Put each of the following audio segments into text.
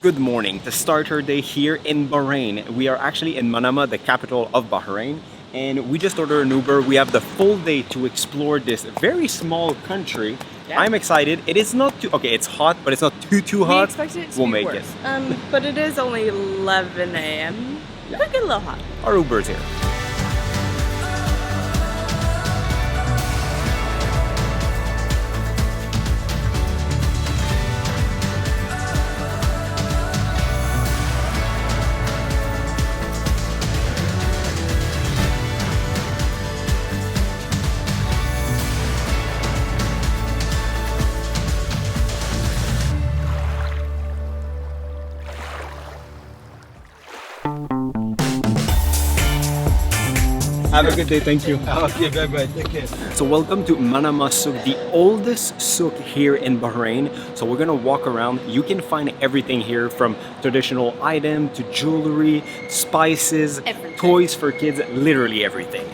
good morning to start our day here in Bahrain. We are actually in Manama, the capital of Bahrain, and we just ordered an Uber. We have the full day to explore this very small country. Yeah. I'm excited. It is not too okay. It's hot, but it's not too hot. We expected it to we'll be make worse. it. But it is only 11 a.m. Yeah. Could get a little hot. Our Uber's here. Have a good day, thank you. Okay, bye-bye, take care. So welcome to Manama Souq, the oldest souk here in Bahrain. So we're gonna walk around. You can find everything here from traditional item to jewelry, spices, Everything. toys for kids, literally everything.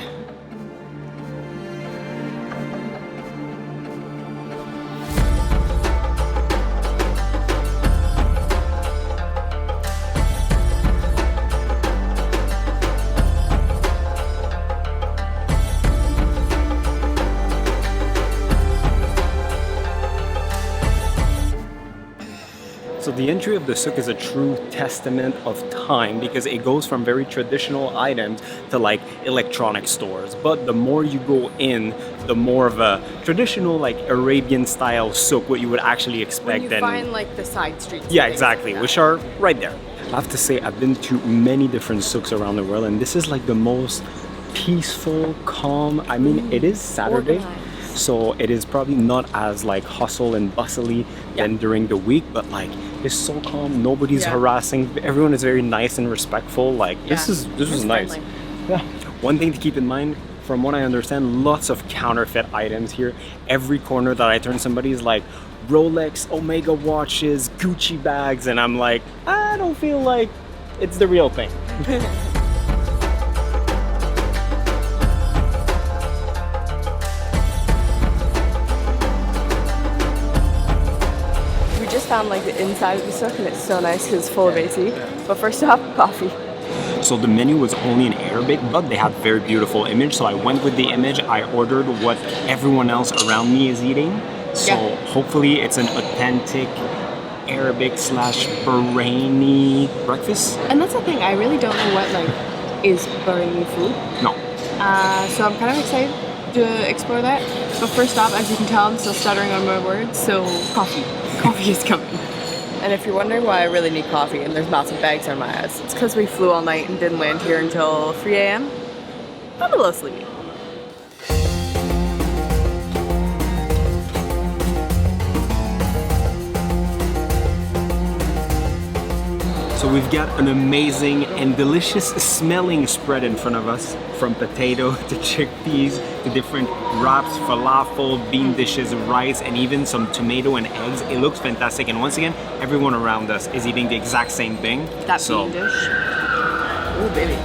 So the entry of the souk is a true testament of time because it goes from very traditional items to like electronic stores. But the more you go in, the more of a traditional like Arabian style souk, what you would actually expect. When you find like the side streets. Yeah, exactly, which are right there. I have to say I've been to many different souks around the world and this is like the most peaceful, calm. I mean, it is Saturday. Organized. So it is probably not as like hustle and bustly than during the week, but like it's so calm. Nobody's harassing. Everyone is very nice and respectful. Like this is nice. Friendly. Yeah. One thing to keep in mind, from what I understand, lots of counterfeit items here. Every corner that I turn, somebody's like Rolex, Omega watches, Gucci bags, and I'm like, I don't feel like it's the real thing. Found like the inside of the souk and it's so nice because it's full of AC. But first stop, coffee. So the menu was only in Arabic, but they had very beautiful image. So I went with the image. I ordered what everyone else around me is eating. So hopefully it's an authentic Arabic / Bahraini breakfast. And that's the thing, I really don't know what like is Bahraini food. No. So I'm kind of excited to explore that. But first stop, as you can tell, I'm still stuttering on my words, so coffee. Coffee is coming. And if you're wondering why I really need coffee and there's massive bags on my ass, it's because we flew all night and didn't land here until 3 a.m. I'm a little sleepy. So we've got an amazing and delicious smelling spread in front of us, from potato to chickpeas to different wraps, falafel, bean dishes, rice, and even some tomato and eggs. It looks fantastic, and once again, everyone around us is eating the exact same thing. That bean dish. Ooh, baby.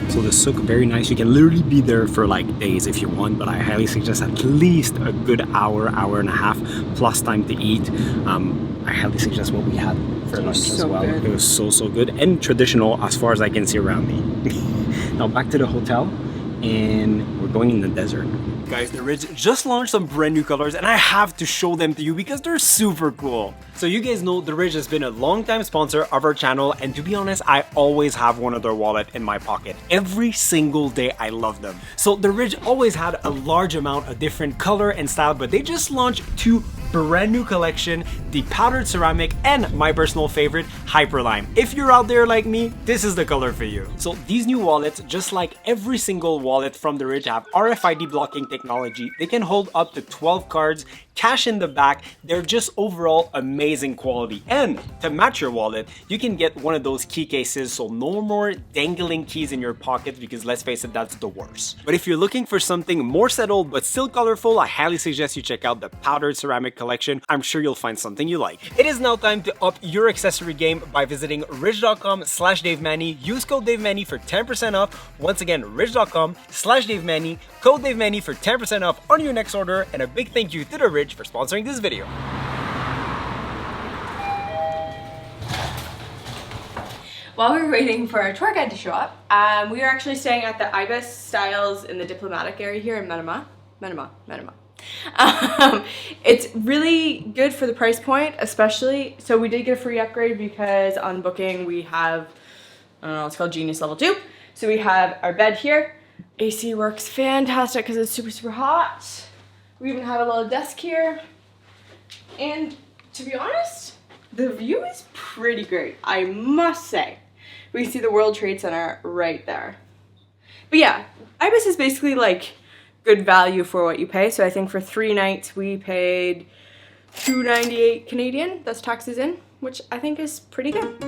So the souk, very nice. You can literally be there for like days if you want, but I highly suggest at least a good hour and a half plus time to eat. I highly suggest what we had for lunch as well. Good. It was so good and traditional as far as I can see around me. Now back to the hotel, and we're going in the desert. Guys, the Ridge just launched some brand new colors and I have to show them to you because they're super cool. So you guys know the Ridge has been a long-time sponsor of our channel, and to be honest, I always have one of their wallets in my pocket. Every single day, I love them. So the Ridge always had a large amount of different color and style, but they just launched 2 brand new collection, the powdered ceramic, and my personal favorite, Hyper Lime. If you're out there like me, this is the color for you. So these new wallets, just like every single wallet from the Ridge, have RFID blocking technology. They can hold up to 12 cards, cash in the back. They're just overall amazing quality. And to match your wallet, you can get one of those key cases, so no more dangling keys in your pockets, because let's face it, that's the worst. But if you're looking for something more settled but still colorful, I highly suggest you check out the powdered ceramic collection. I'm sure you'll find something you like. It is now time to up your accessory game by visiting ridge.com/DaveManny. Use code DaveManny for 10% off. Once again, ridge.com/DaveManny. Code DaveManny for 10% off on your next order. And a big thank you to the Ridge for sponsoring this video. While we were waiting for our tour guide to show up, we are actually staying at the Ibis Styles in the diplomatic area here in Manama. It's really good for the price point, especially. So we did get a free upgrade because on booking we have, I don't know, it's called Genius Level 2. So we have our bed here. AC works fantastic because it's super, super hot. We even have a little desk here. And to be honest, the view is pretty great, I must say. We see the World Trade Center right there. But yeah, Ibis is basically like good value for what you pay. So I think for 3 nights we paid $298 Canadian, that's taxes in, which I think is pretty good.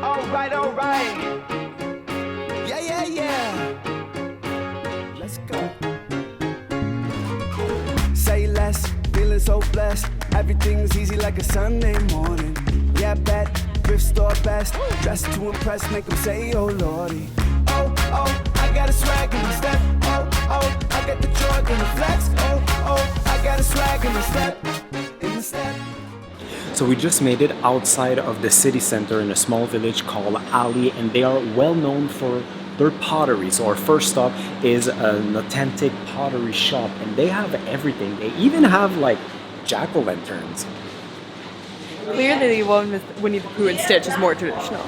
Alright, alright. Yeah, yeah, yeah. Let's go. Say less, feeling so blessed. Everything's easy like a Sunday morning. Yeah, bet, thrift store best. Dressed to impress, make them say, oh lordy. Oh, oh, I got a swag in the step. Oh, oh, I got the joy in the flex. Oh, oh, I got a swag in the step. In the step. So we just made it outside of the city center in a small village called Ali, and they are well known for their pottery. So our first stop is an authentic pottery shop, and they have everything. They even have like jack-o'-lanterns. Clearly the one with Winnie the Pooh and Stitch is more traditional.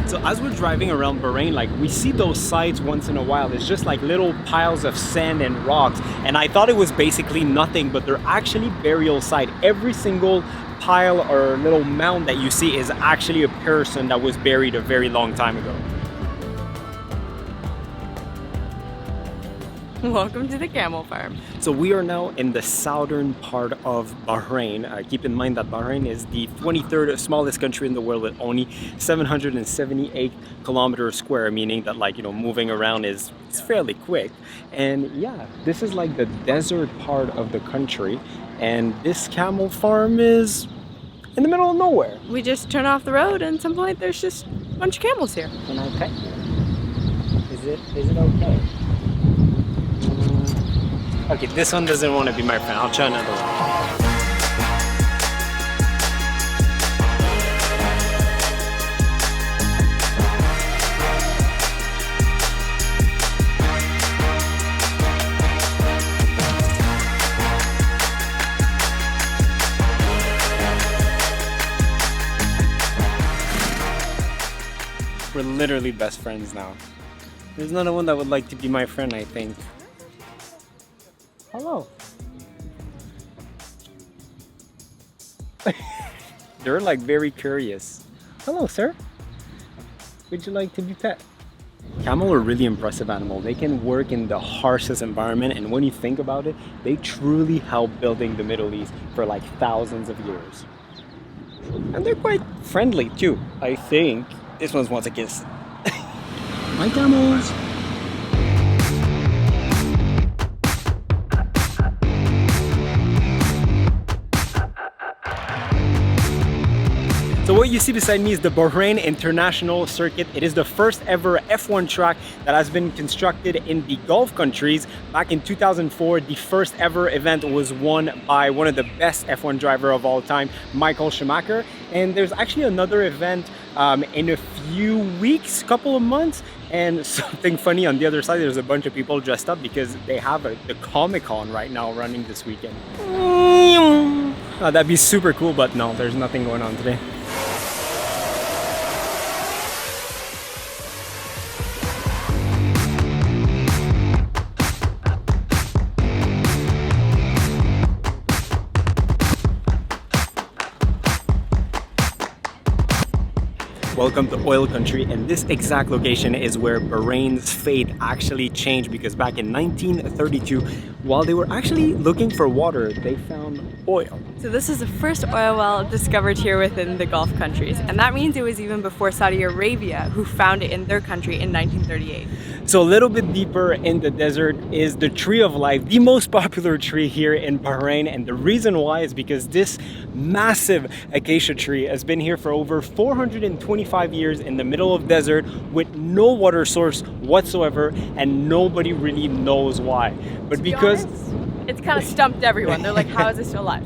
So as we're driving around Bahrain, like we see those sites once in a while. It's just like little piles of sand and rocks. And I thought it was basically nothing, but they're actually burial site. Every single pile or little mound that you see is actually a person that was buried a very long time ago. Welcome to the camel farm. So we are now in the southern part of Bahrain. Keep in mind that Bahrain is the 23rd smallest country in the world with only 778 kilometers square, meaning that, like, you know, moving around is fairly quick. And yeah, this is like the desert part of the country, and this camel farm is in the middle of nowhere. We just turn off the road and at some point there's just a bunch of camels here. Can I pet you? Is it okay? Okay, this one doesn't want to be my friend. I'll try another one. We're literally best friends now. There's another one that would like to be my friend, I think. Hello. They're like very curious. Hello, sir. Would you like to be pet? Camel are a really impressive animal. They can work in the harshest environment, and when you think about it, they truly helped building the Middle East for like thousands of years. And they're quite friendly too, I think. This one wants a kiss. My camels. So what what you see beside me is the Bahrain International Circuit. It is the first ever F1 track that has been constructed in the Gulf countries. Back in 2004, the first ever event was won by one of the best F1 driver of all time, Michael Schumacher. And there's actually another event in a few weeks, couple of months. And something funny on the other side, there's a bunch of people dressed up because they have the Comic-Con right now running this weekend. That'd be super cool, but no, there's nothing going on today. Welcome to oil country, and this exact location is where Bahrain's fate actually changed, because back in 1932, while they were actually looking for water, they found oil. So this is the first oil well discovered here within the Gulf countries, and that means it was even before Saudi Arabia, who found it in their country in 1938. So a little bit deeper in the desert is the Tree of Life, the most popular tree here in Bahrain, and the reason why is because this massive acacia tree has been here for over 425 years in the middle of desert with no water source whatsoever, and nobody really knows why. But because it's kind of stumped everyone. They're like, how is this still alive?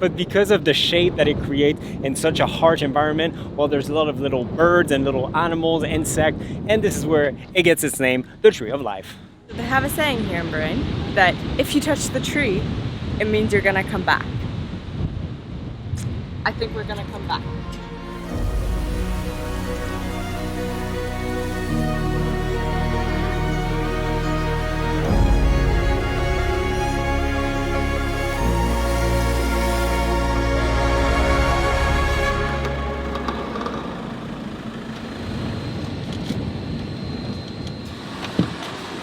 But because of the shade that it creates in such a harsh environment, well, there's a lot of little birds and little animals, insects, and this is where it gets its name, the Tree of Life. They have a saying here in Bahrain that if you touch the tree, it means you're gonna come back. I think we're gonna come back.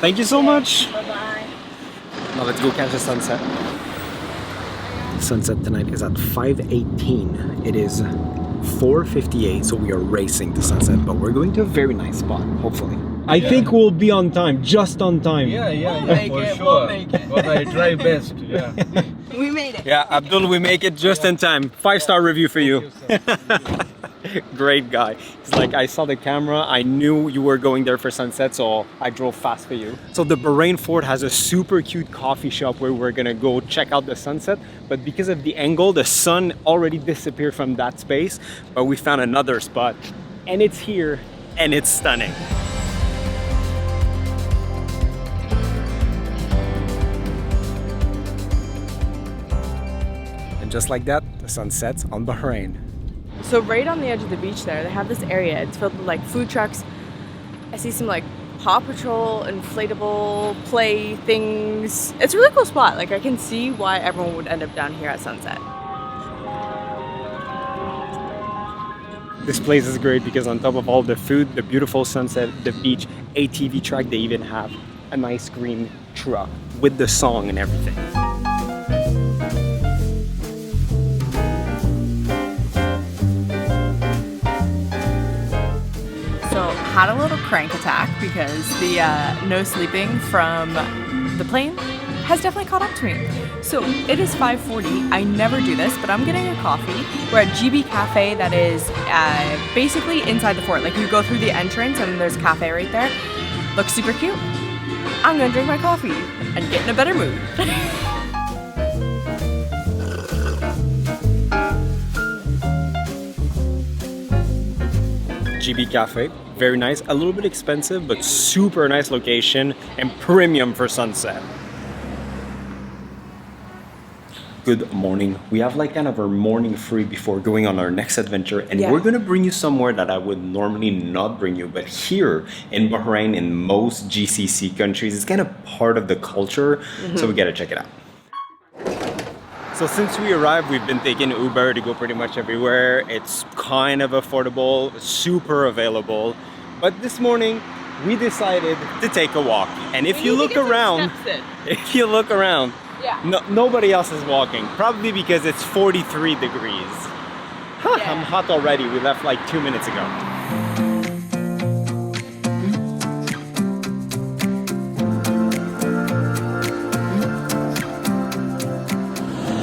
Thank you so much. Bye-bye. Now let's go catch the sunset. Sunset tonight is at 5:18. It is 4:58, so we are racing to sunset, but we're going to a very nice spot, hopefully. I think we'll be on time, just on time. Yeah, We'll for sure. make it. But I try best, yeah. We made it. Yeah, Abdul, we make it just in time. 5-star review for you. Great guy. It's like, I saw the camera, I knew you were going there for sunset, so I drove fast for you. So the Bahrain Fort has a super cute coffee shop where we're gonna go check out the sunset, but because of the angle, the sun already disappeared from that space, but we found another spot, and it's here, and it's stunning. And just like that, the sun sets on Bahrain. So right on the edge of the beach there, they have this area. It's filled with like food trucks. I see some like Paw Patrol, inflatable play things. It's a really cool spot. Like I can see why everyone would end up down here at sunset. This place is great because on top of all the food, the beautiful sunset, the beach, ATV track, they even have a nice green truck with the song and everything. Had a little crank attack because the no sleeping from the plane has definitely caught up to me. So it is 5:40. I never do this, but I'm getting a coffee. We're at GB Cafe that is basically inside the fort. Like you go through the entrance and there's a cafe right there. Looks super cute. I'm gonna drink my coffee and get in a better mood. GB Cafe, very nice, a little bit expensive, but super nice location and premium for sunset. Good morning. We have like kind of our morning free before going on our next adventure, and we're gonna bring you somewhere that I would normally not bring you, but here in Bahrain, in most GCC countries, it's kind of part of the culture, so we gotta check it out. So since we arrived, we've been taking Uber to go pretty much everywhere. It's kind of affordable, super available. But this morning, we decided to take a walk. And if you look around, nobody else is walking. Probably because it's 43 degrees. I'm hot already. We left like 2 minutes ago.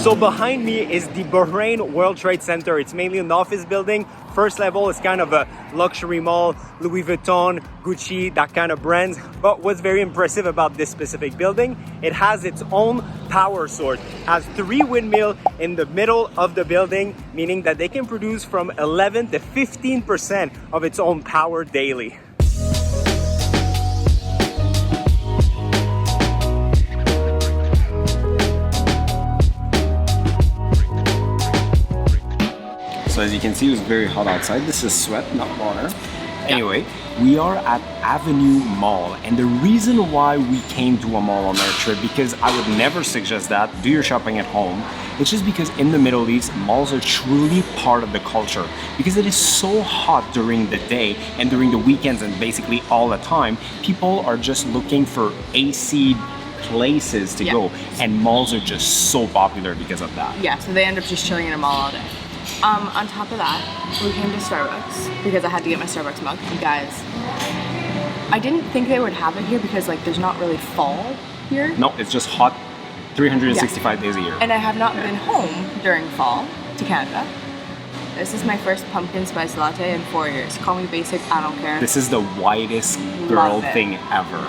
So behind me is the Bahrain World Trade Center. It's mainly an office building. First level is kind of a luxury mall, Louis Vuitton, Gucci, that kind of brands. But what's very impressive about this specific building, it has its own power source. It has 3 windmills in the middle of the building, meaning that they can produce from 11 to 15% of its own power daily. So as you can see, it was very hot outside. This is sweat, not water. Anyway, we are at Avenue Mall, and the reason why we came to a mall on our trip, because I would never suggest that, do your shopping at home. It's just because in the Middle East, malls are truly part of the culture. Because it is so hot during the day and during the weekends and basically all the time, people are just looking for AC places to go, and malls are just so popular because of that. Yeah, so they end up just chilling in a mall all day. On top of that, we came to Starbucks because I had to get my Starbucks mug. And guys, I didn't think they would have it here because like there's not really fall here. No, it's just hot 365 days a year. And I have not been home during fall to Canada. This is my first pumpkin spice latte in 4 years. Call me basic, I don't care. This is the whitest girl thing ever.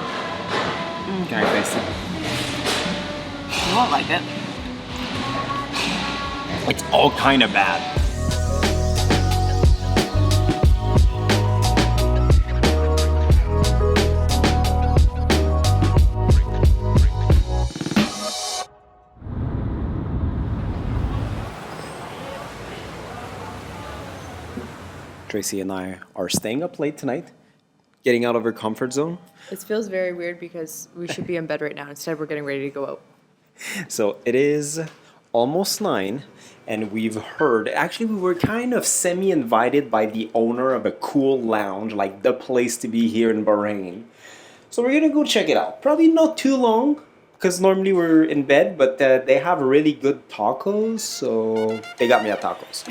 Can I taste it? You won't like it. It's all kind of bad. Tracy and I are staying up late tonight, getting out of our comfort zone. It feels very weird because we should be in bed right now. Instead, we're getting ready to go out. So it is almost 9, and we've heard, actually we were kind of semi-invited by the owner of a cool lounge, like the place to be here in Bahrain. So we're gonna go check it out. Probably not too long, because normally we're in bed, but they have really good tacos, so they got me at tacos.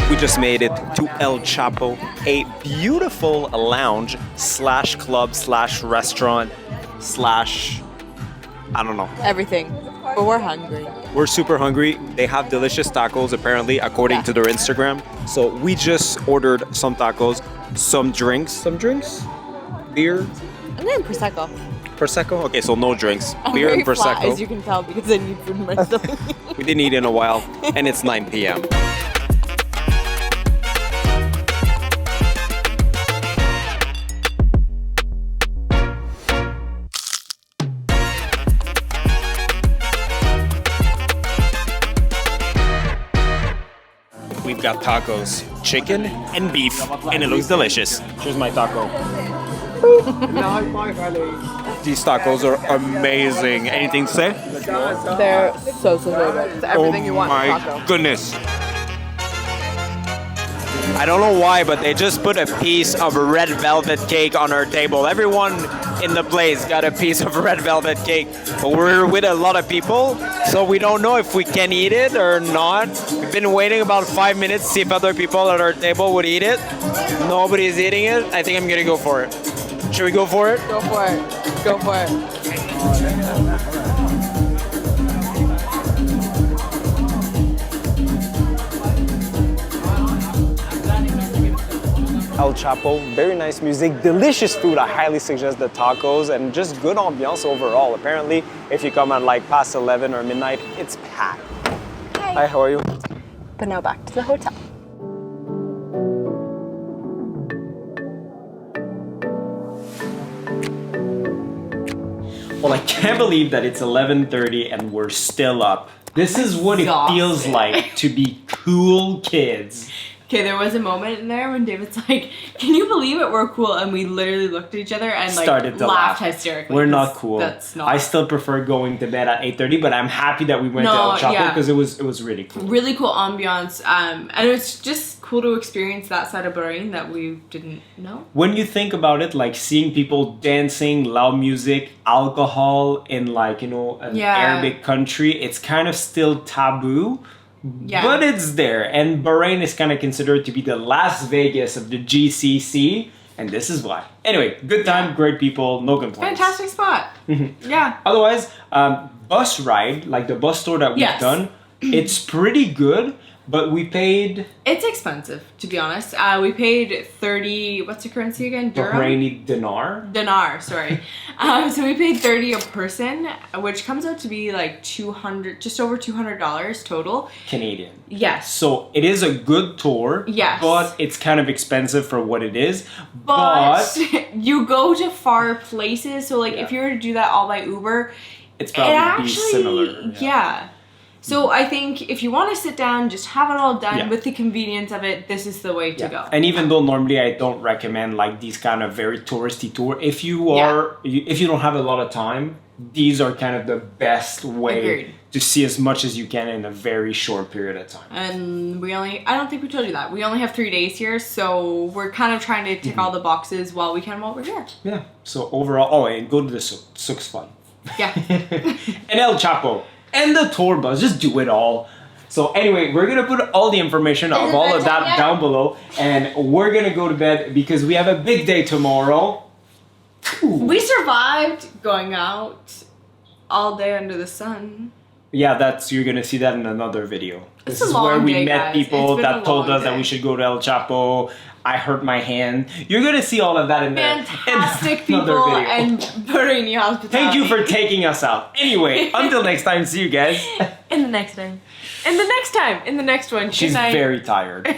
We just made it to El Chapo, a beautiful lounge slash club slash restaurant slash, I don't know. Everything. But we're hungry. We're super hungry. They have delicious tacos apparently, according to their Instagram. So we just ordered some tacos, some drinks. Beer? I'm getting Prosecco. Prosecco? Okay, so no drinks. I'm Beer very and Prosecco. flat, as you can tell, because I need food in my stomach. We didn't eat in a while, and it's 9 p.m. We've got tacos, chicken and beef, and it looks delicious. Here's my taco. These tacos are amazing. Anything to say? They're so good. It's everything you want in a taco. Oh my goodness. I don't know why, but they just put a piece of red velvet cake on our table. Everyone in the place got a piece of red velvet cake. But we're with a lot of people, so we don't know if we can eat it or not. We've been waiting about 5 minutes to see if other people at our table would eat it. Nobody's eating it. I think I'm gonna go for it. Should we go for it? Go for it. Go for it. El Chapo, very nice music, delicious food. I highly suggest the tacos and just good ambiance overall. Apparently, if you come at like past 11 or midnight, it's packed. Hi, how are you? But now back to the hotel. Well, I can't believe that it's 11:30 and we're still up. This is what it feels like to be cool kids. Okay, there was a moment in there when David's like, "Can you believe it? We're cool," and we literally looked at each other and like Started to laughed laugh. hysterically. We're not cool. That's not. I still prefer going to bed at 8:30, but I'm happy that we went to El Chapo because it was really cool. Really cool ambiance, and it's just cool to experience that side of Bahrain that we didn't know. When you think about it, like seeing people dancing, loud music, alcohol in like, you know, an Arabic country, it's kind of still taboo. Yeah. But it's there, and Bahrain is kind of considered to be the Las Vegas of the GCC, and this is why. Anyway, good time, great people, no complaints. Fantastic spot. Yeah. Otherwise, bus ride, like the bus tour that we've done, it's pretty good, but we paid... It's expensive, to be honest. We paid 30... What's the currency again? Dirham? Bahraini dinar. Dinar, sorry. So we paid 30 a person, which comes out to be like $200, just over $200 total. Canadian. Yes. So it is a good tour. Yes. But it's kind of expensive for what it is. But you go to far places, so like if you were to do that all by Uber, it's probably similar. Yeah. So I think if you want to sit down, just have it all done with the convenience of it, this is the way to go. And even though normally I don't recommend like these kind of very touristy tour, if you are if you don't have a lot of time, these are kind of the best way to see as much as you can in a very short period of time. And I don't think we told you that. We only have 3 days here, so we're kind of trying to tick all the boxes while we can while we're here. Yeah. So overall, and go to the Souq. Souq's fun. Yeah. And El Chapo. And the tour bus, just do it all. So anyway, we're gonna put all the information of all of that down below, and we're gonna go to bed because we have a big day tomorrow. Ooh. We survived going out all day under the sun. Yeah, you're gonna see that in another video. This is where we met people that told us that we should go to El Chapo. I hurt my hand. You're gonna see all of that in Fantastic people and Bahraini hospitality. Thank you for taking us out. Anyway, until next time, see you guys. In the next time. In the next time. In the next one. She's very tired.